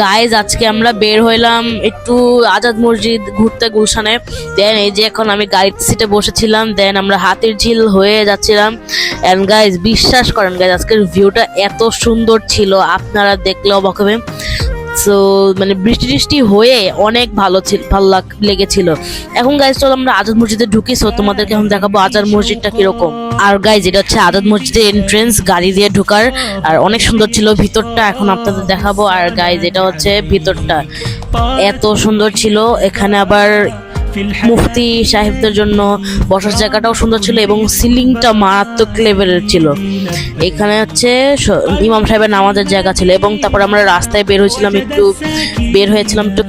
Guys আজকে আমরা বের হইলাম একটু আজাদ মসজিদ ঘুরতে গুলশানে। দেন এই যে এখন আমি গাড়ির সিটে বসেছিলাম, দেন আমরা হাতির ঝিল হয়ে যাচ্ছিলাম। এন্ড গাইজ বিশ্বাস করেন গাইজ আজকের ভিউটা এত সুন্দর ছিল, আপনারা দেখলে অবাক হবেন। সো মানে বৃষ্টি টিষ্টি হয়ে অনেক ভালো লেগেছিল। এখন গাইজ চলো আমরা আজাদ মসজিদে ঢুকি। সো তোমাদেরকে এখন দেখাবো আজাদ মসজিদটা কিরকম। আর গাইজ এটা হচ্ছে আজাদ মসজিদের এন্ট্রেন্স, গাড়ি দিয়ে ঢোকার, আর অনেক সুন্দর ছিল ভিতরটা, এখন আপনাদের দেখাবো। আর গাইজ এটা হচ্ছে ভিতরটা, এত সুন্দর ছিল। এখানে আবার মুফতি সাহেবদের জন্য বসার জায়গাটাও সুন্দর ছিল এবং সিলিংটা মারাত্মক লেভেলের ছিল। এখানে হচ্ছে ইমাম সাহেবের নামাজের জায়গা ছিল। এবং তারপর আমরা রাস্তায় বের হয়েছিলাম, একটু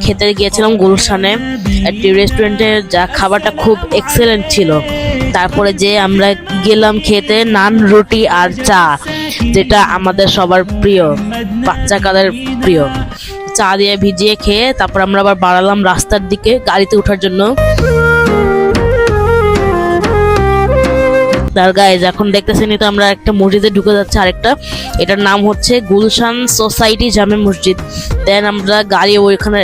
খেতে গিয়েছিলাম গুলশানে একটি রেস্টুরেন্টে, যা খাবারটা খুব এক্সেলেন্ট ছিল। তারপরে যে আমরা গেলাম খেতে নান রুটি আর চা, যেটা আমাদের সবার প্রিয়, বাচ্চা কালের প্রিয়। চা দিয়ে ভিজিয়ে খেয়ে তারপর আমরা আবার বাড়ালাম রাস্তার দিকে গাড়িতে ওঠার জন্য। গাইজ এখন দেখতেছেন তো আমরা একটা মসজিদে ঢুকে যাচ্ছে, আরেকটা, এটার নাম হচ্ছে গুলশান সোসাইটি জামে মসজিদ। দেন আমরা গাড়ি ওইখানে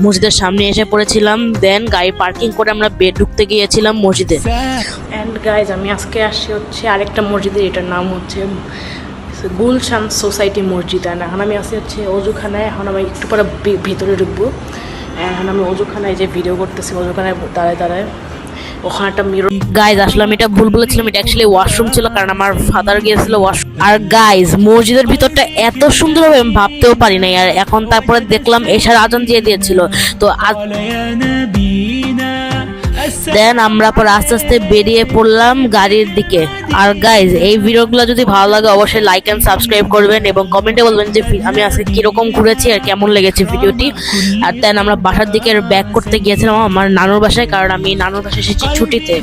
মসজিদের সামনে এসে পড়েছিলাম। দেন গাড়ি পার্কিং করে আমরা ঢুকতে গিয়েছিলাম মসজিদে। অ্যান্ড গাইজ আমি আজকে আসছি হচ্ছে আরেকটা মসজিদে, এটার নাম হচ্ছে গুলশান সোসাইটি মসজিদ। আর এখন আমি আসি হচ্ছে অজুখানায়। এখন আমি একটু পরে ভিতরে ঢুকবো। এখন আমি অজুখানায় যে ভিডিও করতেছি, অজুখানায় দাঁড়ায় ওখানে একটা মিরর। গাইজ আসলে আমি এটা ভুল বলেছিলাম, এটা অ্যাকচুয়ালি ওয়াশরুম ছিল, কারণ আমার ফাদার গিয়েছিল ওয়াশরুম। আর গাইজ মসজিদের ভিতরটা এত সুন্দর হবে আমি ভাবতেও পারি নাই। আর এখন তারপরে দেখলাম এশার আজান দিয়ে দিয়েছিল। তো দেন আমরা পর আস্তে আস্তে বেরিয়ে পড়লাম গাড়ির দিকে। আর গাইজ এই ভিডিওগুলো যদি ভালো লাগে অবশ্যই লাইক এন্ড সাবস্ক্রাইব করবেন এবং কমেন্টে বলবেন যে আমি আজকে কিরকম ঘুরেছি আর কেমন লেগেছে ভিডিওটি। আর দেন আমরা বাসার দিকে ব্যাক করতে গিয়েছিলাম আমার নানুর বাসায়, কারণ আমি নানুর বাসায় এসেছি ছুটিতে।